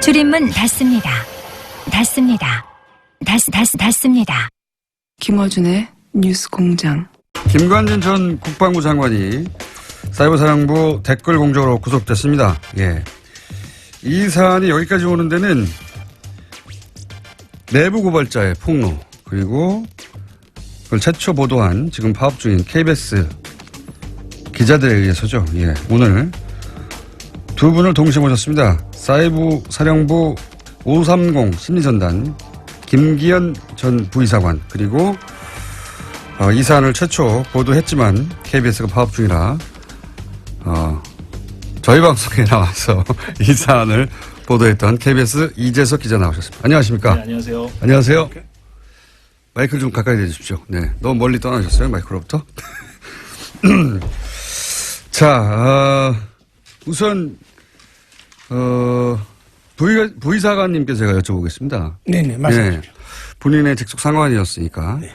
줄임문 닫습니다. 닫습니다. 닫습니다. 김어준의 뉴스 공장. 김관진 전 국방부 장관이 사이버사령부 댓글 공조로 구속됐습니다. 예. 이 사안이 여기까지 오는 데는 내부 고발자의 폭로, 그리고 그걸 최초 보도한 지금 파업 중인 KBS 기자들에 의해서죠. 예. 오늘 두 분을 동시에 모셨습니다. 사이버사령부 530 심리전단 김기현 전 부이사관, 그리고 이 사안을 최초 보도했지만 KBS가 파업 중이라 저희 방송에 나와서 이 사안을 보도했던 KBS 이재석 기자 나오셨습니다. 안녕하십니까? 네, 안녕하세요. 안녕하세요. 마이크를 좀 가까이 대주십시오. 네, 너무 멀리 떠나셨어요, 마이크로부터. 자, 우선 부의사관님께 제가 여쭤보겠습니다. 네네, 말씀하십시오. 네, 본인의 직속 상관이었으니까. 네.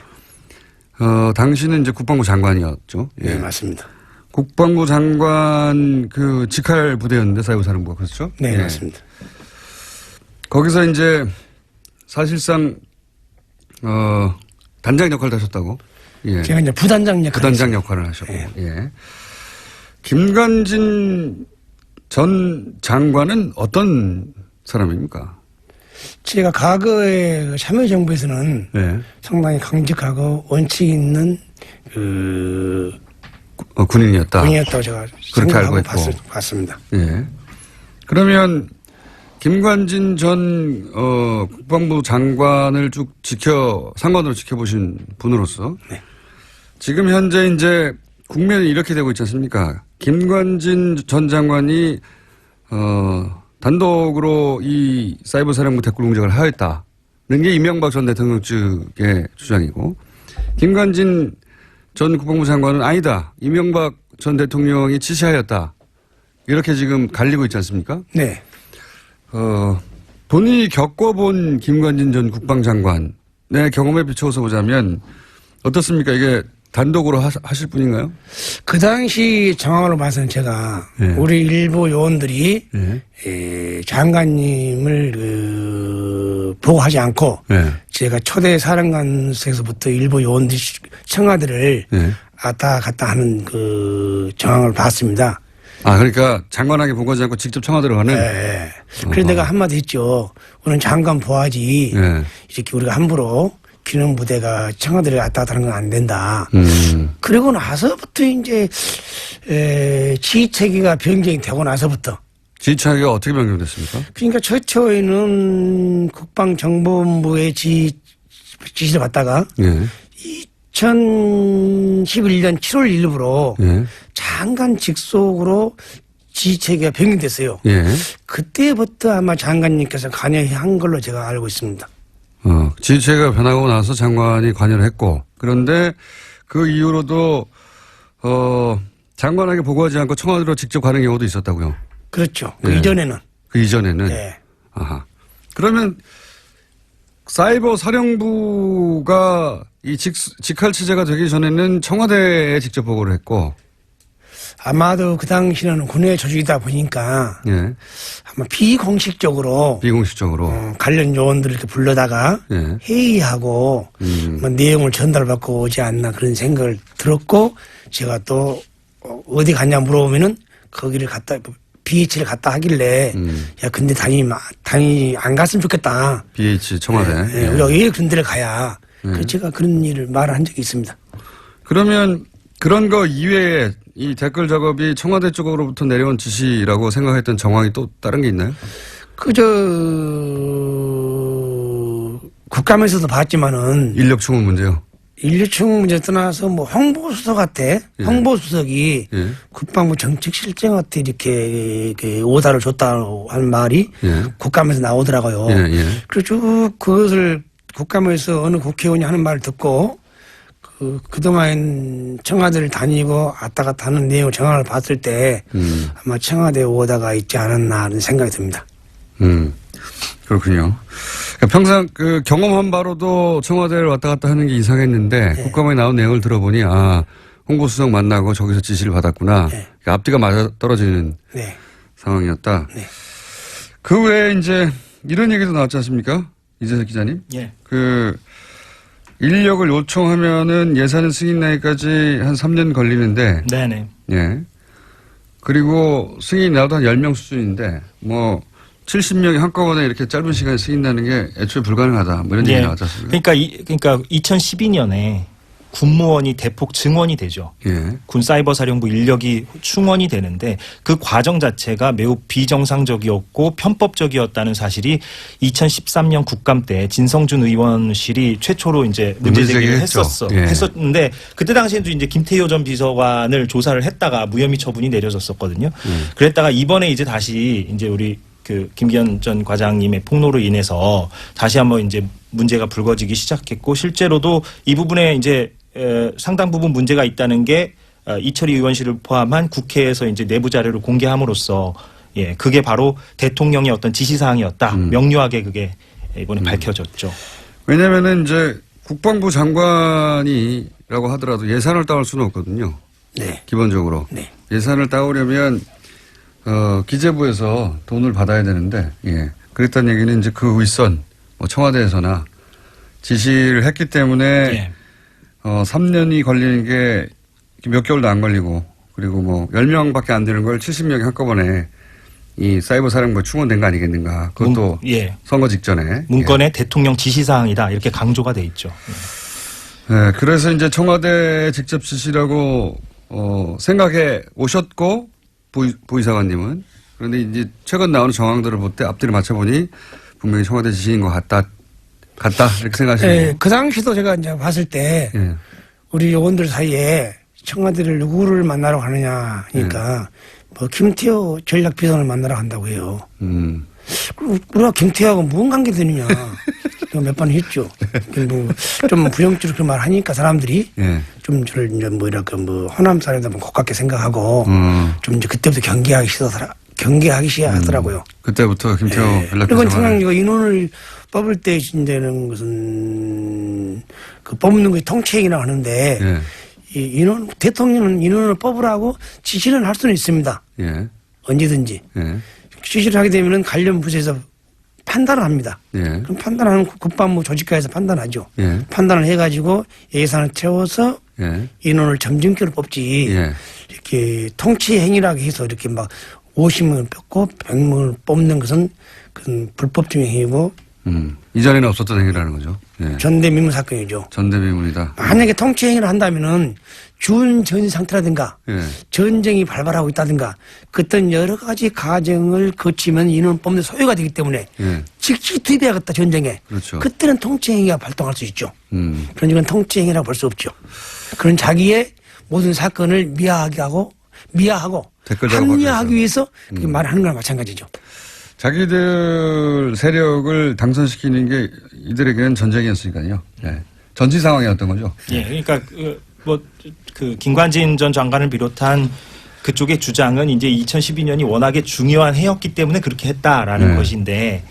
당시는 이제 국방부 장관이었죠. 네, 예. 맞습니다. 국방부 장관 그 직할 부대였는데 사이버사령부가 그렇죠? 네, 예. 맞습니다. 거기서 이제 사실상 단장 역할을 하셨다고. 예. 제가 이제 부단장 역할을 부단장 했습니다. 역할을 하셨고. 네. 예. 김관진 전 장관은 어떤 사람입니까? 제가 과거에 참여정부에서는 예. 상당히 강직하고 원칙 있는 군인이었다. 군인이었다고 제가 그렇게 알고 생각하고 있고. 봤습니다. 예. 그러면 김관진 전 국방부 장관을 쭉 상관으로 지켜보신 분으로서 네. 지금 현재 이제 국면이 이렇게 되고 있지 않습니까? 김관진 전 장관이 단독으로 이 사이버사령부 댓글 공작을 하였다는 게 이명박 전 대통령 측의 주장이고, 김관진 전 국방부 장관은 아니다, 이명박 전 대통령이 지시하였다, 이렇게 지금 갈리고 있지 않습니까? 네. 본인이 겪어본 김관진 전 국방장관의 경험에 비추어서 보자면 어떻습니까? 이게 단독으로 하실 분인가요? 그 당시 정황으로 봐서는 제가 네. 우리 일부 요원들이 네. 장관님을 보고하지 않고 네. 제가 초대 사령관에서부터 일부 요원들이 청와대를 네. 왔다 갔다 하는 그 정황을 봤습니다. 아, 그러니까 장관에게 보고하지 않고 직접 청와대로 가는? 네. 그래서 내가 한마디 했죠. 우리는 장관 보아지. 네. 이렇게 우리가 함부로 기능 부대가 청와대를 왔다 갔다 하는 건 안 된다. 그리고 나서부터 이제 지휘체계가 변경이 되고 나서부터. 지휘체계가 어떻게 변경됐습니까? 그러니까 최초에는 국방정보본부의 지시를 받다가 네. 2011년 7월 1일부로 네. 장관 직속으로 지휘체계가 변경됐어요. 예. 그때부터 아마 장관님께서 관여한 걸로 제가 알고 있습니다. 지휘체계가 변하고 나서 장관이 관여를 했고, 그런데 그 이후로도 장관에게 보고하지 않고 청와대로 직접 가는 경우도 있었다고요. 그렇죠. 그 예. 이전에는. 그 이전에는. 네. 아하. 그러면 사이버 사령부가 이 직할 체제가 되기 전에는 청와대에 직접 보고를 했고. 아마도 그 당시는 군의 조직이다 보니까 예. 아마 비공식적으로 관련 요원들을 이렇게 불러다가 예. 회의하고 뭐 내용을 전달받고 오지 않나 그런 생각을 들었고, 제가 또 어디 갔냐 물어보면은 거기를 BH를 갔다 하길래 야 근데 당연히 안 갔으면 좋겠다. BH 청와대. 예, 우리가 왜 그런 데를 가야. 그래서 제가 그런 일을 말한 적이 있습니다. 그러면 그런 거 이외에 이 댓글 작업이 청와대 쪽으로부터 내려온 지시라고 생각했던 정황이 또 다른 게 있나요? 국감에서도 봤지만은 인력 충원 문제요. 인력충 문제 떠나서 뭐 홍보수석한테 홍보수석이 국방부 정책실장한테 이렇게 오다를 줬다고 하는 말이 국감에서 나오더라고요. 그래서 쭉 그것을 국감에서 어느 국회의원이 하는 말을 듣고 그동안 청와대를 다니고 왔다 갔다 하는 내용 정황을 봤을 때 아마 청와대 오다가 있지 않았나 하는 생각이 듭니다. 그렇군요. 그러니까 평상 그 경험한 바로도 청와대를 왔다 갔다 하는 게 이상했는데 국감에 나온 내용을 들어보니 홍보수석 만나고 저기서 지시를 받았구나. 그러니까 앞뒤가 맞아 떨어지는 상황이었다. 그 외에 이제 이런 얘기도 나왔지 않습니까? 이재석 기자님. 예. 인력을 요청하면은 예산 승인 나기까지 한 3년 걸리는데. 네네. 예. 그리고 승인이 나도 한 10명 수준인데, 70명이 한꺼번에 이렇게 짧은 시간에 승인 나는 게 애초에 불가능하다. 뭐 이런 얘기 나왔지 않습니까? 그러니까 2012년에 군무원이 대폭 증원이 되죠. 예. 군 사이버 사령부 인력이 충원이 되는데 그 과정 자체가 매우 비정상적이었고 편법적이었다는 사실이 2013년 국감 때 진성준 의원실이 최초로 이제 문제 제기를 했었는데 그때 당시에도 이제 김태효 전 비서관을 조사를 했다가 무혐의 처분이 내려졌었거든요. 그랬다가 이번에 이제 다시 이제 우리 김기현 전 과장님의 폭로로 인해서 다시 한번 이제 문제가 불거지기 시작했고 실제로도 이 부분에 이제 상당 부분 문제가 있다는 게 이철희 의원실을 포함한 국회에서 이제 내부 자료를 공개함으로써 그게 바로 대통령의 어떤 지시사항이었다. 명료하게 그게 이번에 밝혀졌죠. 왜냐면은 이제 국방부 장관이라고 하더라도 예산을 따올 수는 없거든요. 네. 기본적으로. 네. 예산을 따오려면 기재부에서 돈을 받아야 되는데, 그랬다는 얘기는 이제 그 윗선, 청와대에서나 지시를 했기 때문에, 3년이 걸리는 게 몇 개월도 안 걸리고, 그리고 10명밖에 안 되는 걸 70명이 한꺼번에 이 사이버 사령부에 충원된 거 아니겠는가. 그것도 선거 직전에. 문건에 대통령 지시사항이다. 이렇게 강조가 돼 있죠. 네, 그래서 이제 청와대 직접 지시라고, 생각해 오셨고, 부이사관님은. 그런데 이제 최근 나오는 정황들을 볼 때 앞뒤를 맞춰보니 분명히 청와대 지시인 것 같다 이렇게 생각하시네요. 네, 그 당시도 제가 이제 봤을 때 우리 요원들 사이에 청와대를 누구를 만나러 가느냐 하니까 김태호 전략비서관을 만나러 간다고 해요. 우리가 김태호하고 무슨 관계 되느냐. 몇 번 했죠. 좀 부정적으로 그 말 하니까 사람들이 좀 저를 이제 호남 사람들 고깝게 생각하고 좀 이제 그때부터 경계하기 시작하더라고요. 그때부터 김태호 연락비서관. 그리고 통상 이거 인원을 뽑을 때 진되는 것은 뽑는 것이 통치행위라고 하는데 이 대통령은 인원을 뽑으라고 지시를 할 수는 있습니다. 언제든지. 지시를 하게 되면은 관련 부서에서 판단을 합니다. 그럼 판단하는 국방부 조직과에서 판단하죠. 판단을 해가지고 예산을 채워서 인원을 점진적으로 뽑지. 이렇게 통치 행위라고 해서 이렇게 50명을 뽑고 100명을 뽑는 것은 그건 불법적인 행위고. 이전에는 없었던 행위라는 거죠. 전대미문 사건이죠. 전대미문이다. 만약에 통치 행위를 한다면은 준전 상태라든가 전쟁이 발발하고 있다든가 그떤 여러 가지 과정을 거치면 인원 뽑는 소요가 되기 때문에 즉시 투입해야겠다 전쟁에. 그렇죠. 그때는 통치 행위가 발동할 수 있죠. 그런 건 통치 행위라고 볼 수 없죠. 그런 자기의 모든 사건을 미화하고 합리화하기 위해서 그렇게 말하는 거랑 마찬가지죠. 자기들 세력을 당선시키는 게 이들에게는 전쟁이었으니까요. 전시 상황이었던 거죠. 그러니까 김관진 전 장관을 비롯한 그쪽의 주장은 이제 2012년이 워낙에 중요한 해였기 때문에 그렇게 했다라는 것인데,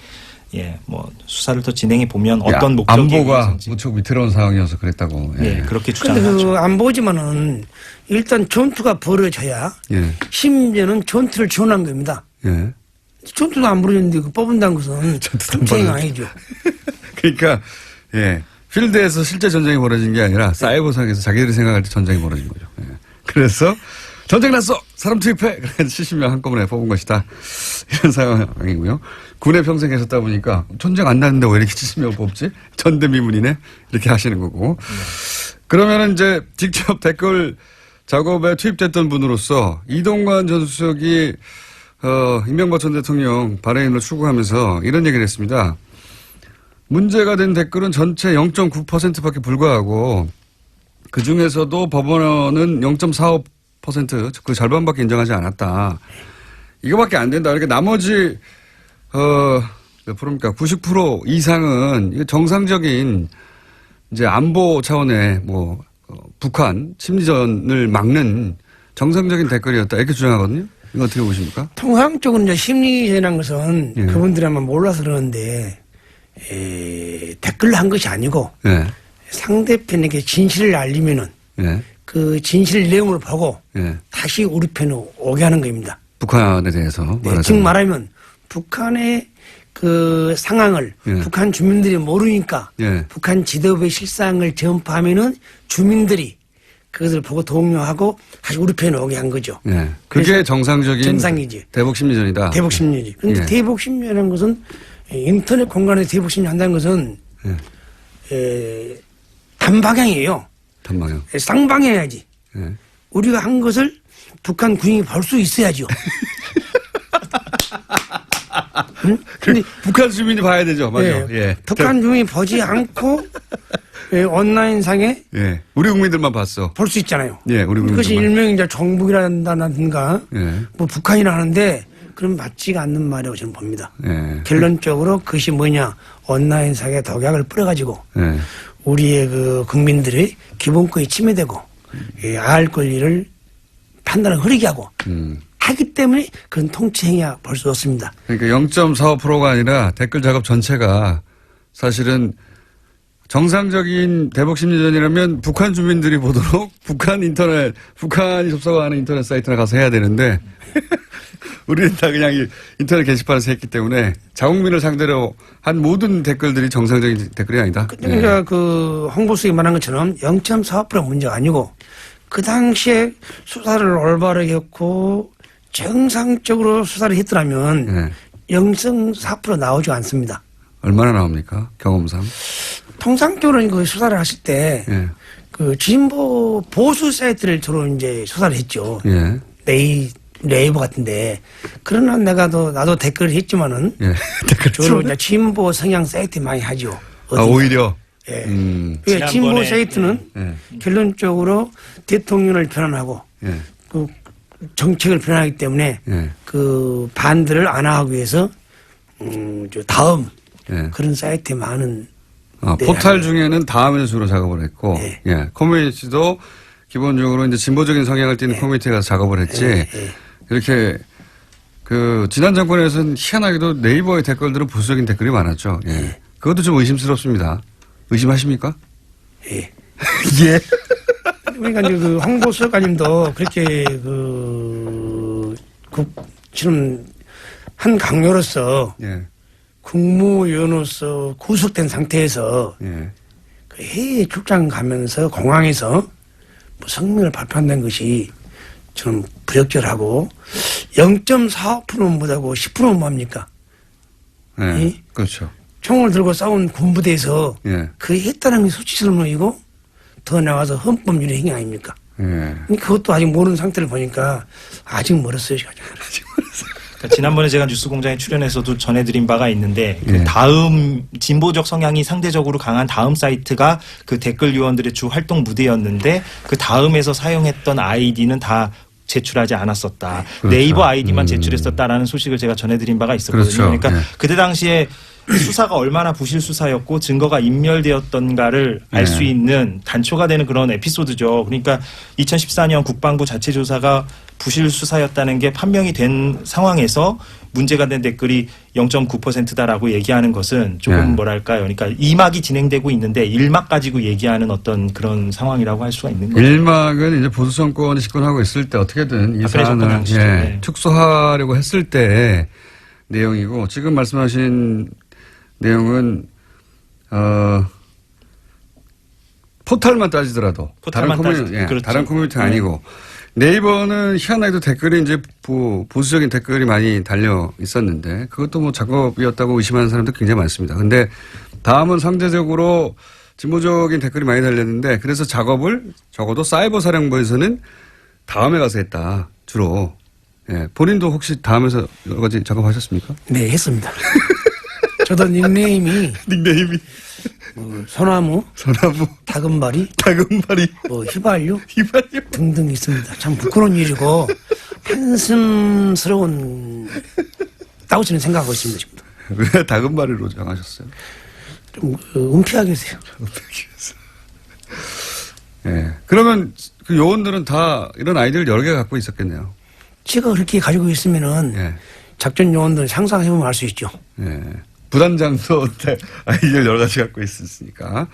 수사를 더 진행해 보면 어떤 목적이 안보가 무척 위태로운 상황이어서 그랬다고. 그렇게 주장하죠. 그런데 안보지만은 일단 전투가 벌어져야 심지어는 전투를 지원한 겁니다. 전투도 안 벌어졌는데 뽑은다는 것은 전쟁이 아니죠. 그러니까 필드에서 실제 전쟁이 벌어진 게 아니라 사이버상에서 자기들이 생각할 때 전쟁이 벌어진 거죠. 그래서 전쟁 났어! 사람 투입해! 그래서 70명 한꺼번에 뽑은 것이다. 이런 상황이고요. 군에 평생 계셨다 보니까 전쟁 안 났는데 왜 이렇게 70명 뽑지? 전대미문이네? 이렇게 하시는 거고. 그러면은 이제 직접 댓글 작업에 투입됐던 분으로서 이동관 전 수석이 이명박 전 대통령 발해인을 추구하면서 이런 얘기를 했습니다. 문제가 된 댓글은 전체 0.9%밖에 불과하고 그중에서도 법원은 0.45% 그 절반밖에 인정하지 않았다. 이거밖에 안 된다. 그러니까 나머지 몇 프로입니까? 90% 이상은 정상적인 이제 안보 차원의 북한 심리전을 막는 정상적인 댓글이었다. 이렇게 주장하거든요. 이거 어떻게 보십니까? 통상적으로 이제 심리전이라는 것은 그분들이 아마 몰라서 그러는데 댓글로 한 것이 아니고 상대편에게 진실을 알리면은 그 진실 내용을 보고 다시 우리 편으로 오게 하는 겁니다. 북한에 대해서. 즉 말하면 북한의 그 상황을 예. 북한 주민들이 모르니까 예. 북한 지도부의 실상을 전파하면은 주민들이 그것을 보고 동요하고 다시 우리 편에 오게 한 거죠. 예. 그게 정상적인 정상이지. 대북 심리전이다. 대북 심리지. 그런데 예. 대북 심리라는 것은 인터넷 공간에서 대북 심리 한다는 것은 단방향이에요. 단방향. 쌍방향이야지. 예. 우리가 한 것을 북한 군인이 볼 수 있어야죠. 응? 근데 북한 주민이 봐야 되죠. 맞아. 예. 북한 주민이 보지 않고 온라인상에 예. 우리 국민들만 봤어. 볼 수 있잖아요. 예, 우리 그것이 국민들만. 일명 이제 정북이라든가 예. 뭐 북한이라 하는데 그럼 맞지가 않는 말이라고 저는 봅니다. 예. 결론적으로 그것이 뭐냐 온라인상에 독약을 뿌려가지고 예. 우리의 그 국민들의 기본권이 침해되고 알 권리를 판단을 흐리게 하고 하기 때문에 그런 통치행위야 볼 수 없습니다. 그러니까 0.45%가 아니라 댓글 작업 전체가 사실은 정상적인 대북 심리전이라면 북한 주민들이 보도록 북한이 접속하는 인터넷 사이트나 가서 해야 되는데 우리는 다 그냥 인터넷 게시판에서 했기 때문에 자국민을 상대로 한 모든 댓글들이 정상적인 댓글이 아니다. 그러니까 그 홍보수석이 말한 것처럼 0.45% 문제가 아니고 그 당시에 수사를 올바르게 했고 정상적으로 수사를 했더라면 0.4% 나오지 않습니다. 얼마나 나옵니까? 경험상. 통상적으로 그 수사를 하실 때 그 진보 보수 사이트를 주로 이제 수사를 했죠. 예. 네이버 같은데 그러나 나도 댓글을 했지만은 주로 이제 진보 성향 사이트 많이 하죠. 아, 오히려. 예. 진보 사이트는 결론적으로 대통령을 비난하고 그 정책을 비난하기 때문에 그 반대를 안 하기 위해서 저 다음 그런 사이트에 많은 포탈 중에는 다음에서 주로 작업을 했고 커뮤니티도 기본적으로 이제 진보적인 성향을 띠는 커뮤니티에 가서 작업을 했지 이렇게 그 지난 정권에서는 희한하게도 네이버의 댓글들은 보수적인 댓글이 많았죠. 그것도 좀 의심스럽습니다. 의심하십니까? 예. 예. 그러니까 이제 그 홍보수석관님도 그렇게 지금 한 강요로서 국무위원으로서 구속된 상태에서 그 해외 출장 가면서 공항에서 뭐 성명을 발표한다는 것이 저는 부적절하고 0.45%는 못하고 10%는 뭐합니까? 그렇죠. 총을 들고 싸운 군부대에서 그 했다는 게 수치스러움이고 더 나가서 헌법유리 행위 아닙니까? 그것도 아직 모르는 상태를 보니까 아직 멀었어요. 아직 멀었어요. 그러니까 지난번에 제가 뉴스공장에 출연해서도 전해드린 바가 있는데 그 다음 진보적 성향이 상대적으로 강한 다음 사이트가 그 댓글 요원들의 주 활동 무대였는데 그 다음에서 사용했던 아이디는 다 제출하지 않았었다. 그렇죠. 네이버 아이디만 제출했었다라는 소식을 제가 전해드린 바가 있었거든요. 그렇죠. 그러니까 그때 당시에 수사가 얼마나 부실 수사였고 증거가 인멸되었던가를 알 수 있는 단초가 되는 그런 에피소드죠. 그러니까 2014년 국방부 자체 조사가 부실 수사였다는 게 판명이 된 상황에서 문제가 된 댓글이 0.9%다라고 얘기하는 것은 조금 뭐랄까요. 그러니까 2막이 진행되고 있는데 1막 가지고 얘기하는 어떤 그런 상황이라고 할 수가 있는 거죠. 1막은 이제 보수 정권이 집권하고 있을 때 어떻게든 이 사안을 축소하려고 했을 때 내용이고 지금 말씀하신 내용은 포털만 따지더라도 다른 커뮤니티가 아니고 네이버는 희한하게도 댓글이 이제 보수적인 댓글이 많이 달려 있었는데 그것도 뭐 작업이었다고 의심하는 사람도 굉장히 많습니다. 근데 다음은 상대적으로 진보적인 댓글이 많이 달렸는데 그래서 작업을 적어도 사이버 사령부에서는 다음에 가서 했다 주로. 본인도 혹시 다음에서 여러 가지 작업하셨습니까? 네, 했습니다. 저도 닉네임이 소나무, 다금바리, 휘발유 등등 있습니다. 참 부끄러운 일이고 한심스러운 다고 저는 생각하고 있습니다. 지금. 왜 다금바리로 정하셨어요? 좀 은폐하게 해주세요. 그러면 그 요원들은 다 이런 아이디어를 여러 개 갖고 있었겠네요. 제가 그렇게 가지고 있으면은 작전 요원들 상상해보면 알 수 있죠. 부단장도 아이디어를 여러 가지 갖고 있으니까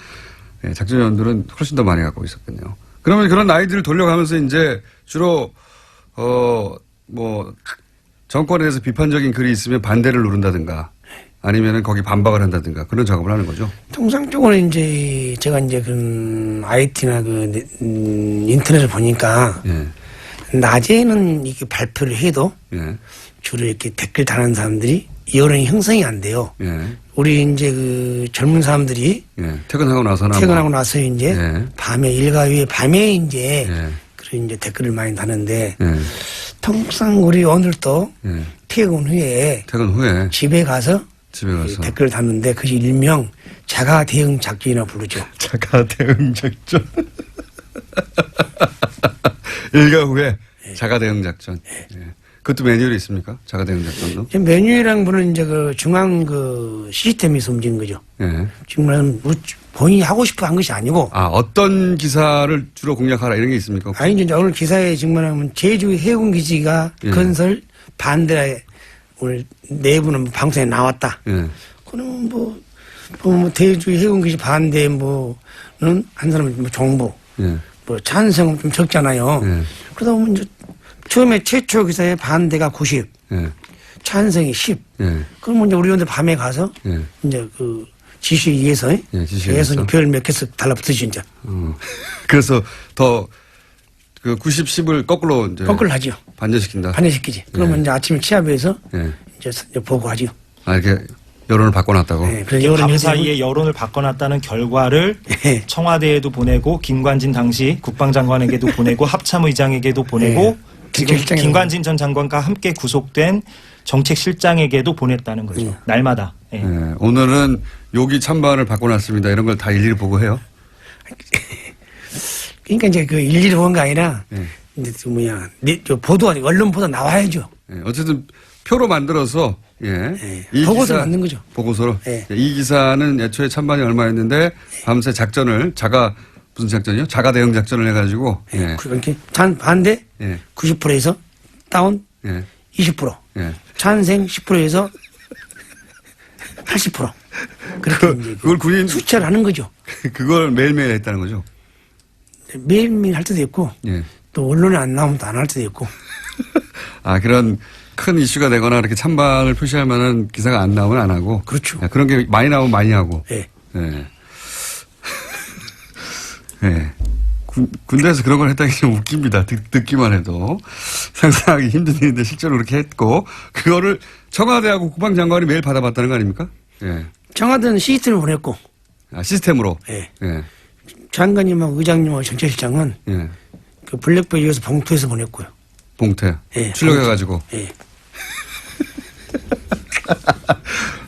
작전 요원들은 훨씬 더 많이 갖고 있었겠네요. 그러면 그런 아이디어를 돌려가면서 이제 주로 뭐 정권에 대해서 비판적인 글이 있으면 반대를 누른다든가 아니면은 거기 반박을 한다든가 그런 작업을 하는 거죠. 통상적으로 이제 제가 이제 그 IT나 그 인터넷을 보니까 예. 낮에는 이렇게 발표를 해도 예. 주로 이렇게 댓글 다는 사람들이 여론이 형성이 안 돼요. 예. 우리 이제 그 젊은 사람들이 예. 퇴근하고 나서나 퇴근하고 뭐. 나서 이제 예. 밤에 일과후에 밤에 이제 예. 그런 이제 댓글을 많이 다는데 예. 통상 우리 오늘도 예. 퇴근 후에 퇴근 후에 집에 가서 집에 가서 댓글을 다는데 그것이 일명 자가 대응 작전이라고 부르죠. 자가 대응 작전. 일과 후에 자가 대응 작전. 예. 그것도 매뉴얼이 있습니까? 자가 대응 작전도? 메뉴이랑 분은 이제 그 중앙 그 시스템에서 움직이는 거죠. 예. 지금은 뭐 본인이 하고 싶어 한 것이 아니고. 아, 어떤 기사를 주로 공략하라 이런 게 있습니까? 아니, 이제 오늘 기사에 증명하면 제주 해군기지가 예. 건설 반대 오늘 내부는 방송에 나왔다. 예. 그러면 뭐 제주 해군기지 반대 뭐는 한 사람은 뭐 정부, 예. 뭐 찬성은 좀 적잖아요. 예. 그러다 보면 이제 처음에 최초 기사에 반대가 90, 예. 찬성이 10. 예. 그러면 이제 우리 오늘 밤에 가서 예. 이제 그 지시에 의해서 예, 지시에 의해서. 별 몇 개씩 달라붙으지 이제 그래서 더 그 90, 10을 거꾸로 이제 거꾸로 하죠. 반전시킨다. 반대시키지. 그러면 예. 이제 아침에 취합해서 예. 이제 보고하죠. 아, 이렇게 여론을 바꿔놨다고. 네, 그래서 여론 밤 요새는- 사이에 여론을 바꿔놨다는 결과를 예. 청와대에도 보내고 김관진 당시 국방장관에게도 보내고 합참의장에게도 보내고 예. 지금 정책실장에도 김관진 전 장관과 함께 구속된 정책실장에게도 보냈다는 거죠. 날마다. 예. 예. 오늘은 여기 찬반을 바꿔놨습니다. 이런 걸 다 일일이 보고해요. 그러니까 이제 그 일일이 본 거 아니라 예. 이제 그 저 보도 아니 언론 보도 나와야죠. 예. 어쨌든 표로 만들어서 예. 이 보고서를 기사- 만든 거죠. 보고서로. 예. 이 기사는 애초에 찬반이 얼마였는데 밤새 작전을 무슨 작전이요? 자가 대응 작전을 해가지고 예. 그렇게 반대 예. 90%에서 다운 예. 20%, 예. 찬생 10%에서 80%. 그렇게 이제 그걸 군인 수치를 하는 거죠. 그걸 매일매일 했다는 거죠. 매일매일 할 때도 있고 예. 또 언론에 안 나오면 또 안 할 때도 있고. 아, 그런 큰 이슈가 되거나 이렇게 찬반을 표시할 만한 기사가 안 나오면 안 하고. 그렇죠. 예, 그런 게 많이 나오면 많이 하고. 예. 예. 예. 군대에서 그런 걸 했다는 게 좀 웃깁니다. 듣기만 해도. 상상하기 힘든 일인데 실제로 그렇게 했고, 그거를 청와대하고 국방장관이 매일 받아봤다는 거 아닙니까? 예. 청와대는 시스템을 보냈고, 아, 시스템으로. 예. 예. 장관님하고 의장님하고 정책실장은 예. 그 블랙베리에서 봉투에서 보냈고요. 봉태. 예. 출력해가지고. 예.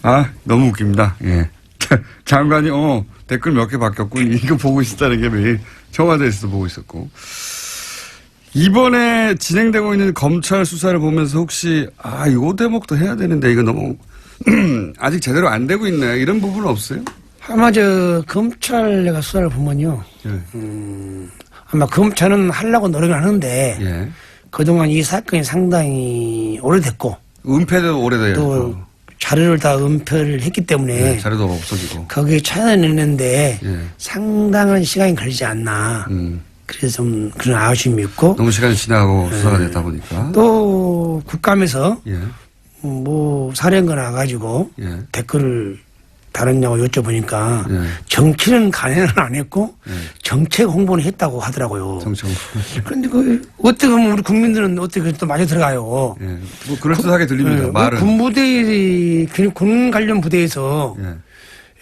아, 너무 웃깁니다. 예. 장관이, 댓글 몇 개 바뀌었군. 이거 보고 있었다는 게 매일 청와대에서도 보고 있었고. 이번에 진행되고 있는 검찰 수사를 보면서 혹시, 요 대목도 해야 되는데 이거 너무, 아직 제대로 안 되고 있네. 이런 부분은 없어요? 아마 검찰 내가 수사를 보면요. 예. 아마 검찰은 하려고 노력을 하는데, 예. 그동안 이 사건이 상당히 오래됐고, 은폐도 오래돼요. 또 자료를 다 은폐를 했기 때문에, 예, 자료도 없어지고. 거기에 찾아내는데 예. 상당한 시간이 걸리지 않나. 그래서 좀 그런 아쉬움이 있고, 너무 시간이 지나고 수사가 됐다 보니까. 또 국감에서 예. 뭐 사령관 와가지고 예. 댓글을 다뤘냐고 여쭤보니까 예. 정치는 간행을 안 했고 예. 정책 홍보는 했다고 하더라고요. 정청. 그런데 어떻게 보면 우리 국민들은 어떻게 또 맞아 들어가요. 예. 뭐 그럴듯하게 들립니다. 말은. 군 관련 부대에서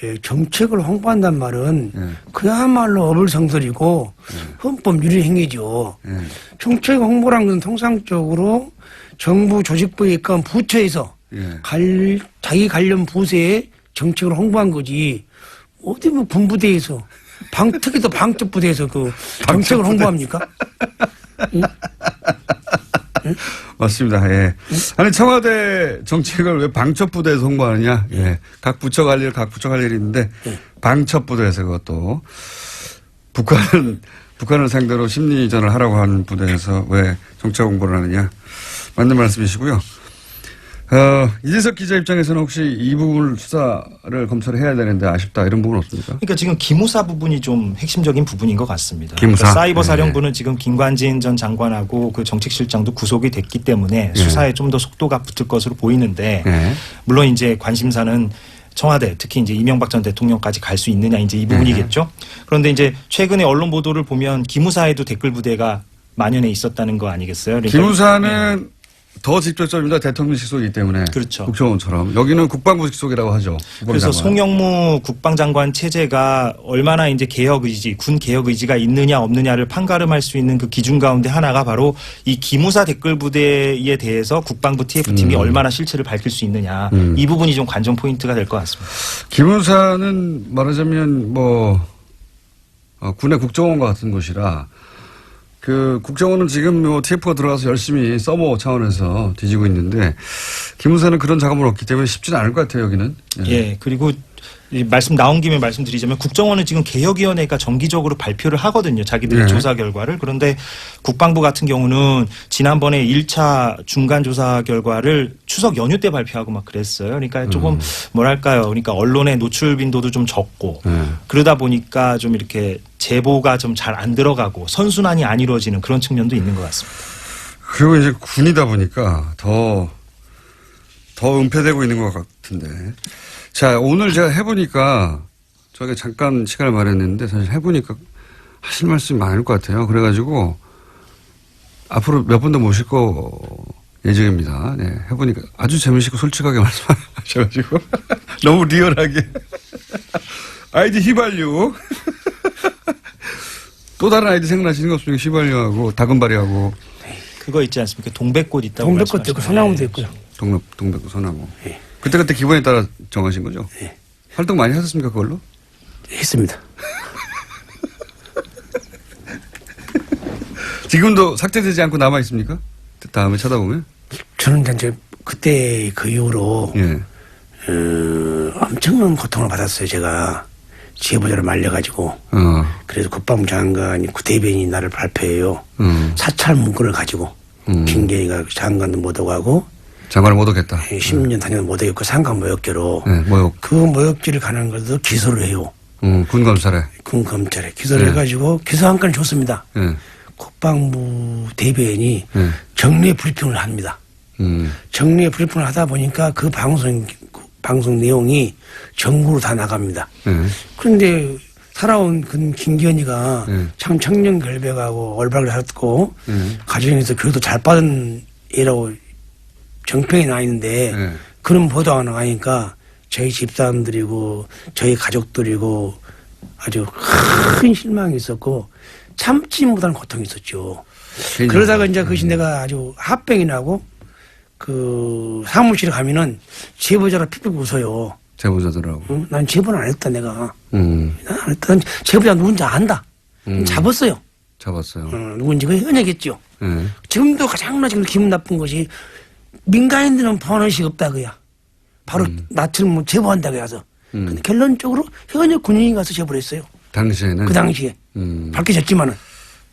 예. 정책을 홍보한단 말은 예. 그야말로 어불성설이고 헌법 유리 행위죠. 예. 정책 홍보란 건 통상적으로 정부 조직부에 있건 부처에서 예. 자기 관련 부서에 정책을 홍보한 거지. 어디 뭐 군부대에서 특히 또 방첩부대에서 그 정책을 홍보합니까? 응? 맞습니다. 예. 아니 청와대 정책을 왜 방첩부대에서 홍보하느냐? 예. 각 부처 할 일이 있는데 방첩부대에서 그것도 북한을 상대로 심리전을 하라고 하는 부대에서 왜 정책 홍보를 하느냐? 맞는 말씀이시고요. 이재석 기자 입장에서는 혹시 이 부분을 수사를 검찰이 해야 되는데 아쉽다 이런 부분 없습니까? 그러니까 지금 기무사 부분이 좀 핵심적인 부분인 것 같습니다. 기무사? 그러니까 사이버 네. 사령부는 지금 김관진 전 장관하고 그 정책실장도 구속이 됐기 때문에 수사에 좀 더 속도가 붙을 것으로 보이는데 네. 물론 이제 관심사는 청와대 특히 이제 이명박 전 대통령까지 갈 수 있느냐 이제 이 부분이겠죠. 그런데 이제 최근에 언론 보도를 보면 기무사에도 댓글 부대가 만연해 있었다는 거 아니겠어요? 그러니까 기무사는 더 직접적입니다. 대통령 직속이기 때문에. 그렇죠. 국정원처럼. 여기는 국방부 직속이라고 하죠. 그래서 국방장관. 송영무 국방장관 체제가 얼마나 이제 개혁 의지, 군 개혁 의지가 있느냐 없느냐를 판가름할 수 있는 그 기준 가운데 하나가 바로 이 기무사 댓글 부대에 대해서 국방부 TF팀이 얼마나 실체를 밝힐 수 있느냐. 이 부분이 좀 관전 포인트가 될 것 같습니다. 기무사는 말하자면 군의 국정원과 같은 곳이라 그 국정원은 지금 TF가 들어가서 열심히 서버 차원에서 뒤지고 있는데 기무사는 그런 작업을 없기 때문에 쉽지는 않을 것 같아요. 여기는. 예, 그리고 이 말씀 나온 김에 말씀드리자면 국정원은 지금 개혁위원회가 정기적으로 발표를 하거든요. 자기들의 네. 조사 결과를. 그런데 국방부 같은 경우는 지난번에 1차 중간 조사 결과를 추석 연휴 때 발표하고 막 그랬어요. 그러니까 조금 뭐랄까요. 그러니까 언론의 노출 빈도도 좀 적고 그러다 보니까 좀 이렇게 제보가 좀 잘 안 들어가고 선순환이 안 이루어지는 그런 측면도 있는 것 같습니다. 그리고 이제 군이다 보니까 더 은폐되고 있는 것 같은데. 자, 오늘 제가 해보니까 저희가 잠깐 시간을 마련했는데 사실 해보니까 하실 말씀이 많을 것 같아요. 그래가지고 앞으로 몇 번 더 모실 거 예정입니다. 네, 해보니까 아주 재미있고 솔직하게 말씀하셔가지고 너무 리얼하게 아이디 휘발유 또 다른 아이디 생각나시는 거 없습니까? 휘발유하고 다금바리하고 그거 있지 않습니까? 동백꽃 있다고 동백꽃도 있고 소나무도 있고요. 동백구 소나무. 예. 그때 기분에 따라 정하신 거죠? 예. 활동 많이 하셨습니까 그걸로? 했습니다. 지금도 삭제되지 않고 남아 있습니까? 다음에 쳐다보면? 저는 이제 그때 그 이후로 예. 엄청난 고통을 받았어요. 제가 제보자를 말려가지고. 그래서 국방부 장관이 대변인이 나를 발표해요. 사찰 문건을 가지고 김계희가 장관도 못 오고 하고 장관을 못 오겠다. 10년 다녀도 못 오겠고 상관 모욕죄로 네, 모욕. 그 모욕죄를 가는 것도 기소를 해요. 군 검찰에. 군 검찰에 기소를 네. 해가지고 기소 한 건을 줬습니다. 예. 국방부 대변인이 네. 정례 브리핑을 합니다. 정례 브리핑을 하다 보니까 그 방송 내용이 전국으로 다 나갑니다. 예. 그런데 살아온 그 김기현이가 네. 참 청년결백하고 얼박을 했고 네. 가정에서 교육도 잘 받은 애라고 정평이 나 있는데 네. 그런 보도가 나가니까 저희 집사람들이고 저희 가족들이고 아주 큰 실망이 있었고 참지 못한 고통이 있었죠. 그러다가 이제 그것이 내가 아주 합병이 나고 그 사무실에 가면은 제보자가 픽픽 웃어요. 제보자들하고. 응? 난 제보는 안 했다 내가. 음. 난 안 했다. 난 제보자 누군지 안다. 잡았어요. 잡았어요. 누군지 그 현역했죠. 예. 지금도 가장 지금 기분 나쁜 것이 민간인들은 번호식 없다 그야. 바로 나처럼 뭐 제보한다고 해서. 근데 결론적으로 현역 군인이 가서 제보를 했어요. 당시에는. 그 당시에. 밝혀졌지만은. 그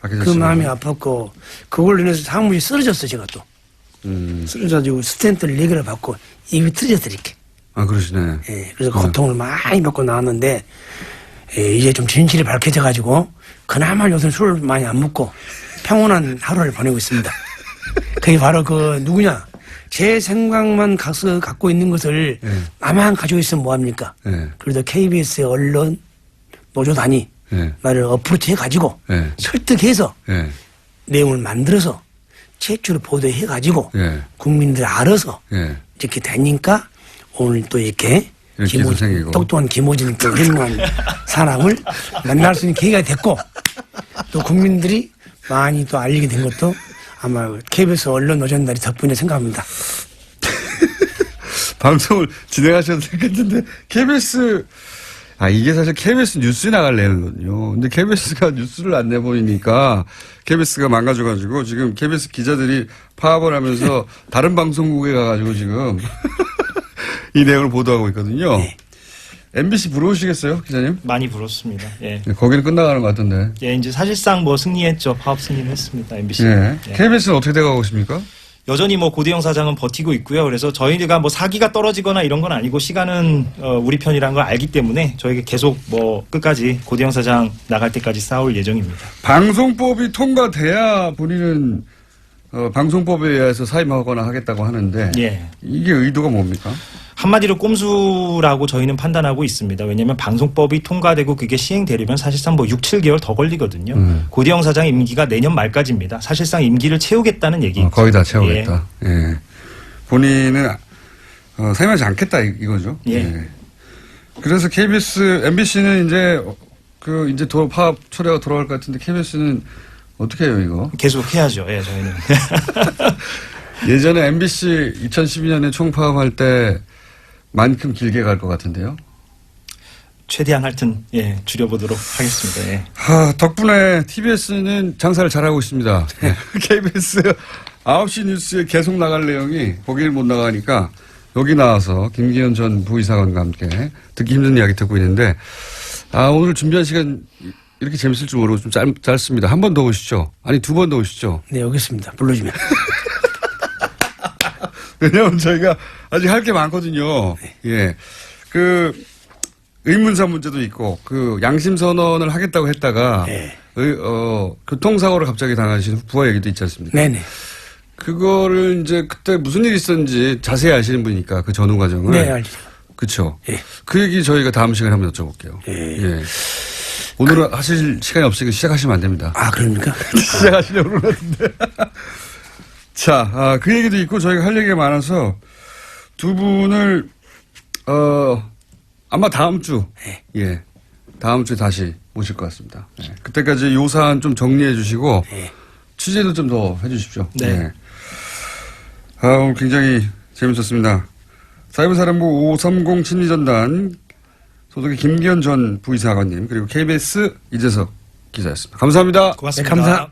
밝혀졌지만. 마음이 아팠고 그걸로 인해서 사무실이 쓰러졌어 제가 또. 쓰러져가지고 스탠트를 4개를 받고 입이 틀어졌어 이렇게. 아, 그러시네. 예, 그래서 고통을 많이 받고 나왔는데 예, 이제 좀 진실이 밝혀져가지고 그나마 요새 술을 많이 안 먹고 평온한 하루를 보내고 있습니다. 그게 바로 그 누구냐 제 생각만 갖고 있는 것을 나만 가지고 있으면 뭐합니까? 그래도 KBS의 언론 노조단이 나를 어프로치 해가지고 설득해서 내용을 만들어서 최초로 보도해가지고 국민들이 알아서 이렇게 되니까 오늘 또 이렇게 똑똑한 김호진 또 훌륭한 사람을 만날 수 있는 계기가 됐고 또 국민들이 많이 또 알리게 된 것도 아마 KBS 언론 노조단이 덕분에 생각합니다. 방송을 진행하셔도 되겠는데 KBS 이게 사실 KBS 뉴스에 나갈 내용이거든요. 근데 KBS가 뉴스를 안 내보이니까 KBS가 망가져가지고 지금 KBS 기자들이 파업을 하면서 다른 방송국에 가가지고 지금 이 내용을 보도하고 있거든요. 네. MBC 부러우시겠어요, 기자님? 많이 불었습니다. 예. 네, 거기는 끝나가는 것 같은데. 예, 이제 사실상 뭐 승리했죠. 파업 승리를 했습니다. MBC. 예. KBS는 어떻게 돼가고 있습니까? 여전히 뭐 고대영 사장은 버티고 있고요. 그래서 저희가 뭐 사기가 떨어지거나 이런 건 아니고 시간은 우리 편이라는 걸 알기 때문에 저희가 계속 뭐 끝까지 고대영 사장 나갈 때까지 싸울 예정입니다. 방송법이 통과돼야 본인은 방송법에 의해서 사임하거나 하겠다고 하는데 예. 이게 의도가 뭡니까? 한마디로 꼼수라고 저희는 판단하고 있습니다. 왜냐하면 방송법이 통과되고 그게 시행되려면 사실상 뭐 6, 7개월 더 걸리거든요. 고대영 사장 임기가 내년 말까지입니다. 사실상 임기를 채우겠다는 얘기죠. 거의 다 채우겠다. 예. 본인은 사임하지 않겠다 이거죠. 예. 그래서 KBS, MBC는 이제 파업 초래가 돌아갈 것 같은데 KBS는 어떻게 해요 이거? 계속 해야죠. 예, 저희는. 예전에 MBC 2012년에 총파업할 때만큼 길게 갈 것 같은데요. 최대한 하여튼 줄여보도록 하겠습니다. 예. 덕분에 TBS는 장사를 잘하고 있습니다. KBS 9시 뉴스에 계속 나갈 내용이 거기를 못 나가니까 여기 나와서 김기현 전 부의사관과 함께 듣기 힘든 이야기 듣고 있는데 오늘 준비한 시간 이렇게 재밌을 줄 모르고 좀 짧습니다. 한 번 더 오시죠. 아니 2번 더 오시죠. 네, 여기 있습니다. 불러주면. 왜냐하면 저희가 아직 할 게 많거든요. 예. 의문사 문제도 있고, 양심 선언을 하겠다고 했다가, 네. 교통사고를 갑자기 당하신 부하 얘기도 있지 않습니까? 네네. 그거를 이제 그때 무슨 일이 있었는지 자세히 아시는 분이니까 그 전후 과정을. 네, 알죠. 그쵸. 예. 그 얘기 저희가 다음 시간에 한번 여쭤볼게요. 예. 오늘은 하실 시간이 없으니까 시작하시면 안 됩니다. 아, 그럽니까? 시작하시려고 그러는데. 자, 그 얘기도 있고 저희가 할 얘기가 많아서 두 분을, 아마 다음 주, 다음 주에 다시 모실 것 같습니다. 그때까지 요 사안 좀 정리해 주시고 취재도 좀 더 해 주십시오. 네. 오늘 굉장히 재밌었습니다. 사이버사령부 530 심리전단 소속의 김기현 전 부의사관님 그리고 KBS 이재석 기자였습니다. 감사합니다. 고맙습니다. 네, 감사합니다.